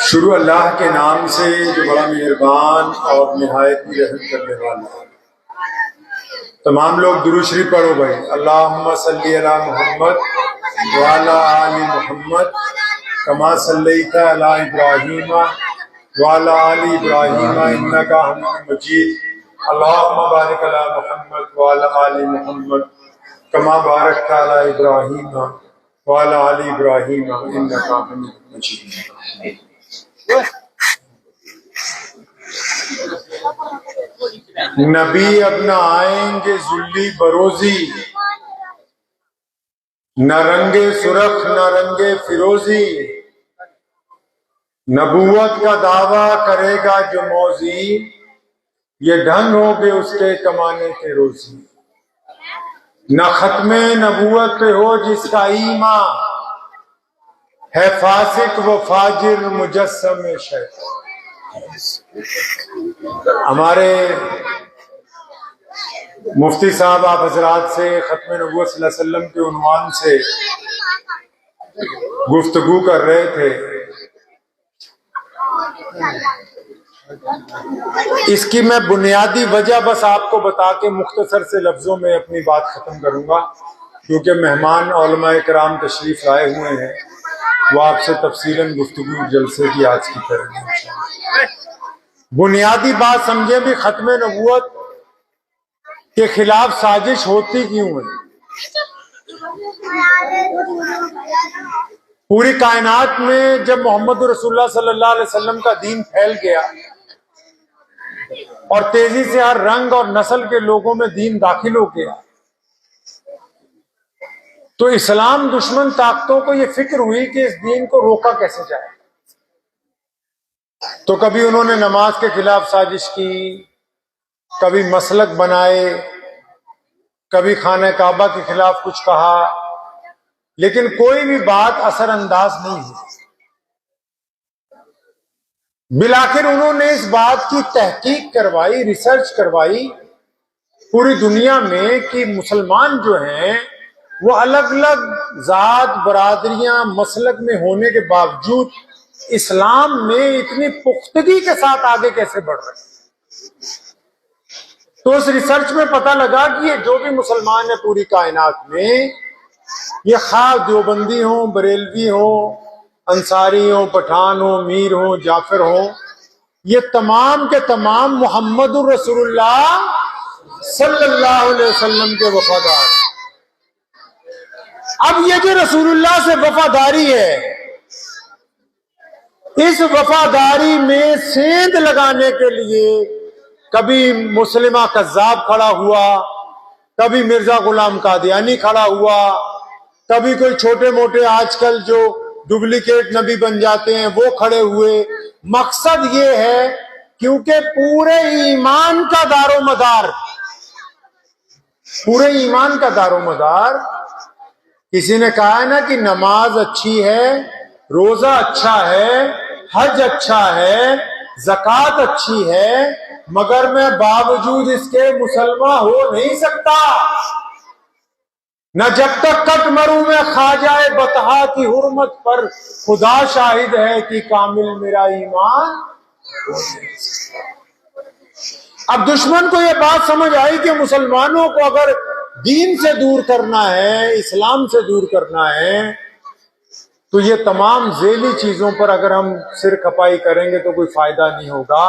شروع اللہ کے نام سے جو بڑا مہربان اور نہایت ہی رحم کرنے والا ہے۔ تمام لوگ درود شریف پڑھو بھائی۔ اللہم صلی علی محمد وعلی آل محمد کما صلیت علی ابراہیم وعلی آل ابراہیم انک حمید مجید۔ اللہم بارک علی محمد وعلی آل محمد کما بارکت علی ابراہیم وعلی آل ابراہیم انک حمید مجید۔ نبی اب نہ آئیں گے ذلی بروزی، نہ رنگ سرخ نہ رنگ فیروزی، نبوت کا دعویٰ کرے گا جو موذی، یہ ڈھنگ ہو گے اس کے کمانے کے روزی۔ نہ ختم نبوت پہ ہو جس کا ایمان، ہے فاسق و فاجر مجسم شیطان۔ ہمارے مفتی صاحب آپ حضرات سے ختم نبوت صلی اللہ علیہ وسلم کے عنوان سے گفتگو کر رہے تھے۔ اس کی میں بنیادی وجہ بس آپ کو بتا کے مختصر سے لفظوں میں اپنی بات ختم کروں گا، کیونکہ مہمان علماء کرام تشریف لائے ہوئے ہیں، وہ آپ سے تفصیلاً گفتگو جلسے کی آج کی کریں گے۔ بنیادی بات سمجھیں بھی، ختم نبوت کے خلاف سازش ہوتی کیوں ہے؟ پوری کائنات میں جب محمد رسول اللہ صلی اللہ علیہ وسلم کا دین پھیل گیا اور تیزی سے ہر رنگ اور نسل کے لوگوں میں دین داخل ہو گیا، تو اسلام دشمن طاقتوں کو یہ فکر ہوئی کہ اس دین کو روکا کیسے جائے۔ تو کبھی انہوں نے نماز کے خلاف سازش کی، کبھی مسلک بنائے، کبھی خانہ کعبہ کے خلاف کچھ کہا، لیکن کوئی بھی بات اثر انداز نہیں ہوئی۔ بالآخر انہوں نے اس بات کی تحقیق کروائی، ریسرچ کروائی پوری دنیا میں کہ مسلمان جو ہیں وہ الگ الگ ذات برادریاں مسلک میں ہونے کے باوجود اسلام میں اتنی پختگی کے ساتھ آگے کیسے بڑھ رہے ہیں۔ تو اس ریسرچ میں پتہ لگا کہ یہ جو بھی مسلمان ہیں پوری کائنات میں، یہ خواہ دیوبندی ہوں، بریلوی ہوں، انصاری ہوں، پٹھان ہوں، میر ہوں، جعفر ہوں، یہ تمام کے تمام محمد الرسول اللہ صلی اللہ علیہ وسلم کے وفادار ہیں۔ اب یہ جو رسول اللہ سے وفاداری ہے، اس وفاداری میں سیندھ لگانے کے لیے کبھی مسلمہ کذاب کھڑا ہوا، کبھی مرزا غلام قادیانی کھڑا ہوا، کبھی کوئی چھوٹے موٹے آج کل جو ڈپلیکیٹ نبی بن جاتے ہیں وہ کھڑے ہوئے۔ مقصد یہ ہے کیونکہ پورے ایمان کا دار و مدار کسی نے کہا ہے نا کہ نماز اچھی ہے، روزہ اچھا ہے، حج اچھا ہے، زکوٰۃ اچھی ہے، مگر میں باوجود اس کے مسلمان ہو نہیں سکتا۔ نہ جب تک کٹ مروں میں خواجہ بطحا کی حرمت پر خدا شاہد ہے کہ کامل میرا ایمان۔ اب دشمن کو یہ بات سمجھ آئی کہ مسلمانوں کو اگر دین سے دور کرنا ہے، اسلام سے دور کرنا ہے، تو یہ تمام ذیلی چیزوں پر اگر ہم سر کھپائی کریں گے تو کوئی فائدہ نہیں ہوگا۔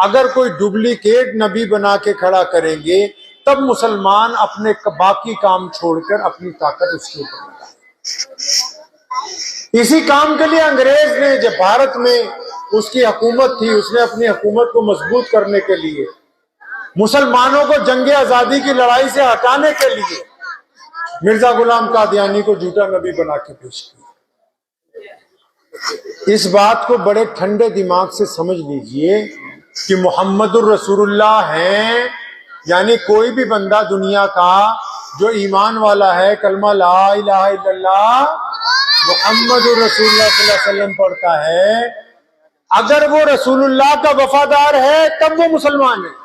اگر کوئی ڈپلیکیٹ نبی بنا کے کھڑا کریں گے تب مسلمان اپنے باقی کام چھوڑ کر اپنی طاقت اس کے اوپر لگائیں۔ اسی کام کے لیے انگریز نے جب بھارت میں اس کی حکومت تھی، اس نے اپنی حکومت کو مضبوط کرنے کے لیے، مسلمانوں کو جنگ آزادی کی لڑائی سے ہٹانے کے لیے مرزا غلام قادیانی کو جھوٹا نبی بنا کے پیش کیا۔ اس بات کو بڑے ٹھنڈے دماغ سے سمجھ لیجئے کہ محمد الرسول اللہ ہیں، یعنی کوئی بھی بندہ دنیا کا جو ایمان والا ہے، کلمہ لا الہ الا اللہ محمد الرسول اللہ صلی اللہ علیہ وسلم پڑھتا ہے، اگر وہ رسول اللہ کا وفادار ہے تب وہ مسلمان ہے۔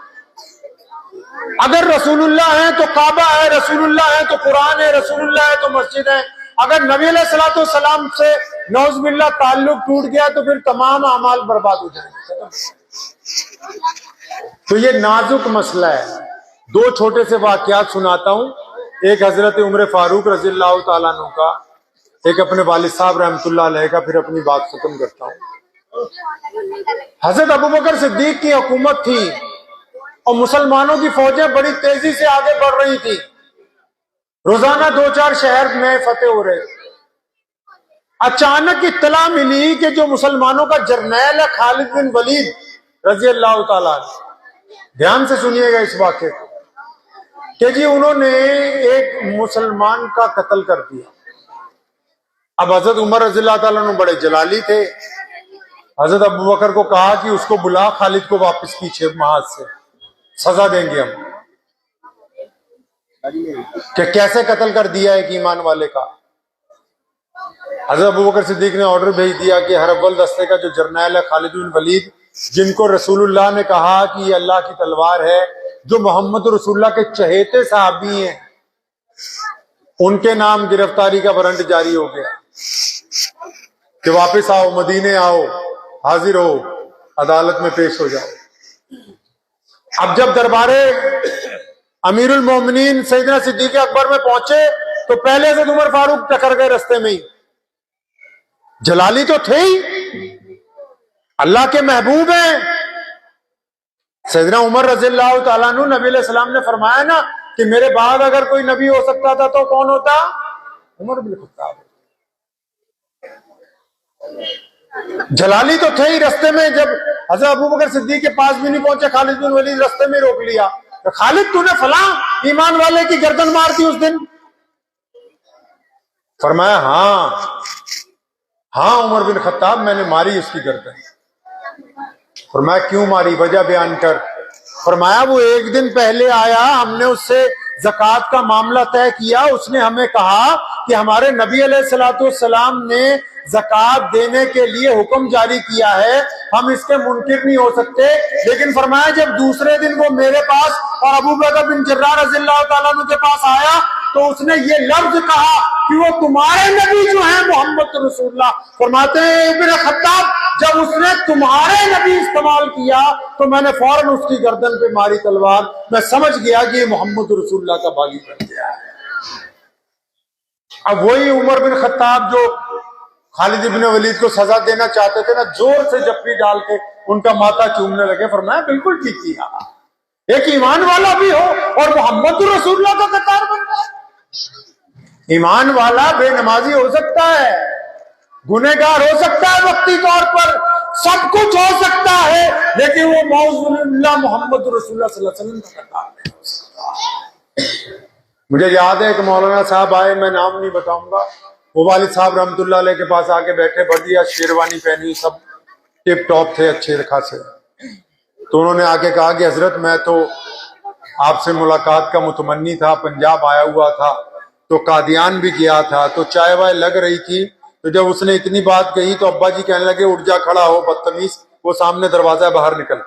اگر رسول اللہ ہے تو کعبہ ہے، رسول اللہ ہے تو قرآن ہے، رسول اللہ ہے تو مسجد ہے، اگر نبی علیہ الصلوۃ والسلام سے نعوذ باللہ تعلق ٹوٹ گیا تو پھر تمام اعمال برباد ہو جائیں گے۔ تو یہ نازک مسئلہ ہے۔ دو چھوٹے سے واقعات سناتا ہوں، ایک حضرت عمر فاروق رضی اللہ تعالیٰ عنہ کا، ایک اپنے والد صاحب رحمۃ اللہ علیہ کا، پھر اپنی بات ختم کرتا ہوں۔ حضرت ابوبکر صدیق کی حکومت تھی اور مسلمانوں کی فوجیں بڑی تیزی سے آگے بڑھ رہی تھی، روزانہ 2-4 شہر میں فتح ہو رہے۔ اچانک اطلاع ملی کہ جو مسلمانوں کا جرنیل ہے خالد بن ولید رضی اللہ تعالیٰ عنہ، دھیان سے سنیے گا اس واقعے کو، کہ جی انہوں نے ایک مسلمان کا قتل کر دیا۔ اب حضرت عمر رضی اللہ تعالیٰ عنہ بڑے جلالی تھے، حضرت ابوبکر کو کہا کہ اس کو بلا، خالد کو واپس پیچھے محاذ سے، سزا دیں گے ہم۔ کہ کیسے قتل کر دیا ایک ایمان والے کا؟ حضرت ابوبکر صدیق نے آرڈر بھیج دیا کہ ہر اول دستے کا جو جرنیل ہے خالد بن ولید، جن کو رسول اللہ نے کہا کہ یہ اللہ کی تلوار ہے، جو محمد رسول اللہ کے چہیتے صحابی ہیں، ان کے نام گرفتاری کا وارنٹ جاری ہو گیا کہ واپس آؤ، مدینے آؤ، حاضر ہو، عدالت میں پیش ہو جاؤ۔ اب جب دربارے امیر المومنین سیدنا صدیق اکبر میں پہنچے تو پہلے سے عمر فاروق ٹکر گئے رستے میں ہی۔ جلالی تو تھے ہی، اللہ کے محبوب ہیں۔ سیدنا عمر رضی اللہ تعالیٰ عنہ، نبی علیہ السلام نے فرمایا نا کہ میرے بعد اگر کوئی نبی ہو سکتا تھا تو کون ہوتا؟ عمر بن خطاب۔ جلالی تو تھے ہی رستے میں، جب حضرت ابوبکر صدیق کے پاس بھی نہیں پہنچے، خالد بن ولید رستے میں روک لیا، خالد تو نے فلاں ایمان والے کی گردن مار دی اس دن؟ فرمایا ہاں عمر بن خطاب، میں نے ماری اس کی گردن۔ فرمایا کیوں ماری؟ وجہ بیان کر۔ فرمایا وہ ایک دن پہلے آیا، ہم نے اس سے زکوٰۃ کا معاملہ طے کیا، اس نے ہمیں کہا کہ ہمارے نبی علیہ الصلوۃ والسلام نے زکوٰۃ دینے کے لیے حکم جاری کیا ہے، ہم اس کے منکر نہیں ہو سکتے۔ لیکن فرمایا جب دوسرے دن وہ میرے پاس اور ابو بکر بن جراح رضی اللہ تعالیٰ عنہ کے پاس آیا تو اس نے یہ لفظ کہا کہ وہ تمہارے نبی جو ہیں محمد رسول اللہ، فرماتے ہیں ابن خطاب جب اس نے تمہارے نبی استعمال کیا تو میں نے فوراً اس کی گردن پہ ماری تلوار، میں سمجھ گیا کہ یہ محمد رسول اللہ کا باغی بن گیا ہے۔ اب وہی عمر بن خطاب جو خالد بن ولید کو سزا دینا چاہتے تھے نا، زور سے جپی ڈال کے ان کا ماتھا چومنے لگے۔ فرمایا بالکل ٹھیک کیا، ایک ایمان والا بھی ہو اور محمد رسول اللہ کا قطار بن جائے۔ ایمان والا بے نمازی ہو سکتا ہے، گنہگار ہو سکتا ہے وقتی طور پر، سب کچھ ہو سکتا ہے، لیکن وہ موضوع اللہ محمد رسول اللہ صلی اللہ علیہ وسلم کا قطار نہیں ہو سکتا۔ مجھے یاد ہے کہ مولانا صاحب آئے، میں نام نہیں بتاؤں گا، وہ والد صاحب رحمۃ اللہ علیہ کے پاس آ کے بیٹھے، بڑھیا شیروانی پہنی، سب ٹپ ٹاپ تھے، اچھے خاصے۔ تو انہوں نے آ کے کہا کہ حضرت میں تو آپ سے ملاقات کا متمنی تھا، پنجاب آیا ہوا تھا تو قادیان بھی گیا تھا، تو چائے وائے لگ رہی تھی، تو جب اس نے اتنی بات کہی تو ابا جی کہنے لگے اٹھ جا، کھڑا ہو بدتمیز، وہ سامنے دروازہ باہر نکل۔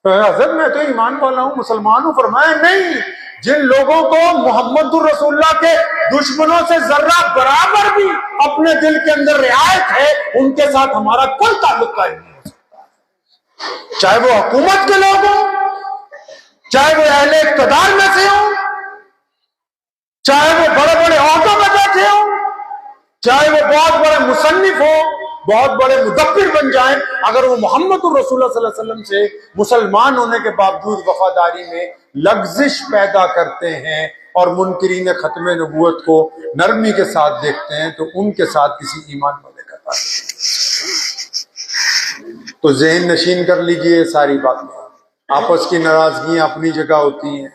حضرت میں تو ایمان والا ہوں، مسلمان ہوں۔ فرمایا نہیں، جن لوگوں کو محمد الرسول اللہ کے دشمنوں سے ذرہ برابر بھی اپنے دل کے اندر رعایت ہے، ان کے ساتھ ہمارا کوئی تعلق قائم نہیں ہو سکتا، چاہے وہ حکومت کے لوگ ہوں، چاہے وہ اہل اقتدار میں سے ہوں، چاہے وہ بڑے بڑے عہدوں میں بیٹھے ہوں، چاہے وہ بہت بڑے مصنف ہوں، بہت بڑے مدبر بن جائیں، اگر وہ محمد الرسول اللہ صلی اللہ علیہ وسلم سے مسلمان ہونے کے باوجود وفاداری میں لغزش پیدا کرتے ہیں اور منکرین ختم نبوت کو نرمی کے ساتھ دیکھتے ہیں، تو ان کے ساتھ کسی ایمان والے کا تعلق۔ تو ذہن نشین کر لیجئے یہ ساری باتیں۔ آپس کی ناراضگیاں اپنی جگہ ہوتی ہیں،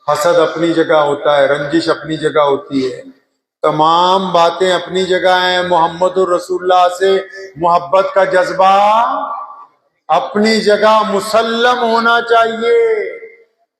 حسد اپنی جگہ ہوتا ہے، رنجش اپنی جگہ ہوتی ہے، تمام باتیں اپنی جگہ ہیں۔ محمد الرسول اللہ سے محبت کا جذبہ اپنی جگہ مسلم ہونا چاہیے،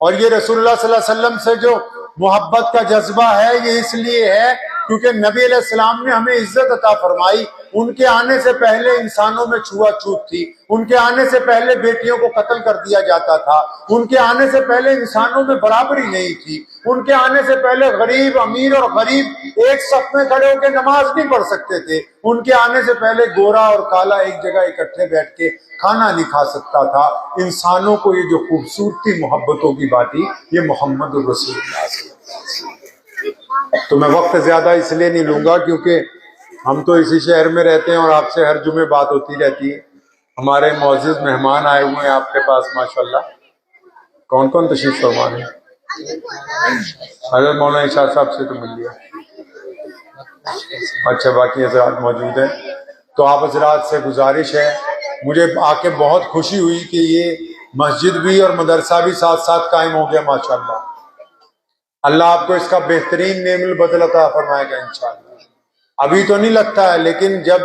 اور یہ رسول اللہ صلی اللہ علیہ وسلم سے جو محبت کا جذبہ ہے یہ اس لیے ہے کیونکہ نبی علیہ السلام نے ہمیں عزت عطا فرمائی۔ ان کے آنے سے پہلے انسانوں میں چھوا چھوت تھی، ان کے آنے سے پہلے بیٹیوں کو قتل کر دیا جاتا تھا، ان کے آنے سے پہلے انسانوں میں برابری نہیں تھی، ان کے آنے سے پہلے غریب امیر اور غریب ایک صف میں کھڑے ہو کے نماز نہیں پڑھ سکتے تھے، ان کے آنے سے پہلے گورا اور کالا ایک جگہ اکٹھے بیٹھ کے کھانا نہیں کھا سکتا تھا۔ انسانوں کو یہ جو خوبصورتی محبتوں کی باتیں، یہ محمد الرسول اللہ صلی اللہ علیہ وسلم۔ تو میں وقت زیادہ اس لیے نہیں لوں گا کیونکہ ہم تو اسی شہر میں رہتے ہیں اور آپ سے ہر جمعے بات ہوتی رہتی ہے۔ ہمارے معزز مہمان آئے ہوئے ہیں آپ کے پاس ماشاءاللہ، کون کون تشریف فرما رہے ہیں؟ حضرت مولانا اشاد صاحب سے تو مل لیا، اچھا باقی حضرات موجود ہیں۔ تو آپ حضرات سے گزارش ہے، مجھے آ کے بہت خوشی ہوئی کہ یہ مسجد بھی اور مدرسہ بھی ساتھ ساتھ قائم ہو گیا ماشاءاللہ۔ اللہ آپ کو اس کا بہترین نعم البدل عطا فرمائے گا انشاءاللہ۔ ابھی تو نہیں لگتا ہے، لیکن جب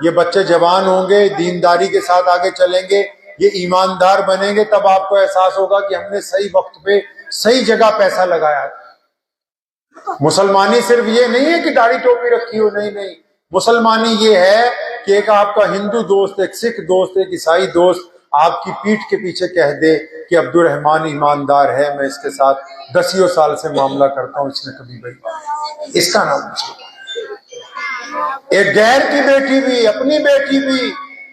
یہ بچے جوان ہوں گے، دینداری کے ساتھ آگے چلیں گے، یہ ایماندار بنیں گے، تب آپ کو احساس ہوگا کہ ہم نے صحیح وقت پہ صحیح جگہ پیسہ لگایا ہے۔ مسلمانی صرف یہ نہیں ہے کہ داڑھی ٹوپی رکھی ہو، نہیں نہیں، مسلمانی یہ ہے کہ ایک آپ کا ہندو دوست، ایک سکھ دوست، ایک عیسائی دوست آپ کی پیٹھ کے پیچھے کہہ دے کہ عبد الرحمان ایماندار ہے، میں اس کے ساتھ 10 سال سے معاملہ کرتا ہوں، اس نے کبھی بھائی، اس کا نام مسلمان۔ ایک غیر کی بیٹی بھی، اپنی بیٹی بھی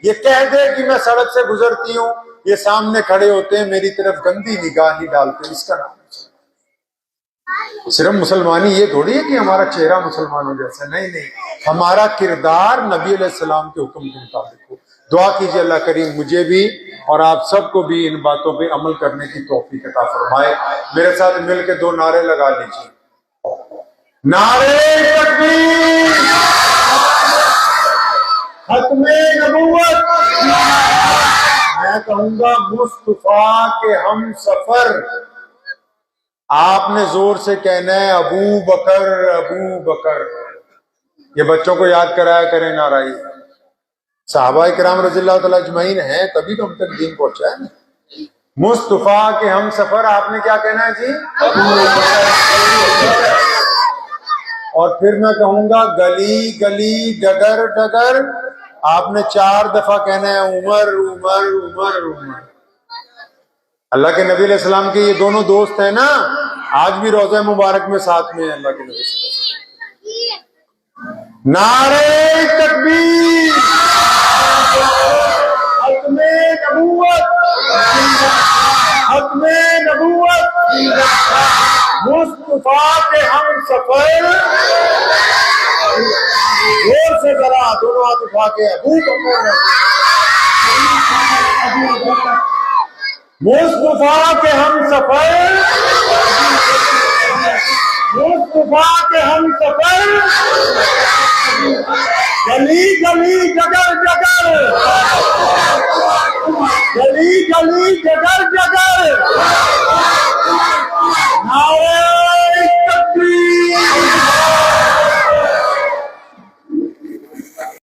یہ کہہ دے کہ میں سڑک سے گزرتی ہوں، یہ سامنے کھڑے ہوتے ہیں، میری طرف گندی نگاہ نہیں ڈالتے، اس کا نام ہے۔ صرف مسلمانی یہ تھوڑی ہے کہ ہمارا چہرہ مسلمانوں جیسا، نہیں نہیں، ہمارا کردار نبی علیہ السلام کے حکم کے مطابق ہو۔ دعا کیجیے اللہ کریم مجھے بھی اور آپ سب کو بھی ان باتوں پہ عمل کرنے کی توفیق عطا فرمائے۔ میرے ساتھ مل کے 2 نعرے لگا لیجیے، نعرے تکبیر، ختم نبوت۔ میں کہوں گا مصطفیٰ کے ہم سفر، آپ نے زور سے کہنا ہے ابو بکر ابو بکر۔ یہ بچوں کو یاد کرایا کریں نعرہ، صحابہ کرام رضی اللہ تعالیٰ اجمعین ہیں تبھی تو ہم تک دین پہنچا ہے نا۔ مصطفیٰ کے ہم سفر، آپ نے کیا کہنا ہے جی؟ اور پھر میں کہوں گا گلی گلی ڈگر ڈگر، آپ نے 4 دفعہ کہنا ہے عمر عمر عمر عمر۔ اللہ کے نبی علیہ السلام کے یہ دونوں دوست ہیں نا، آج بھی روضہ مبارک میں ساتھ میں ہیں اللہ کے نبی صلی اللہ علیہ وسلم۔ نعرہ تکبیر، ختم نبوت، ختم نبوت، مصطفیٰ کے ہم سفر۔ زور سے ذرا دونوں ہاتھ اٹھا کے ابو بکر، مصطفیٰ کے ہم سفر، مصطفیٰ کے ہم سفر، گلی گلی جگہ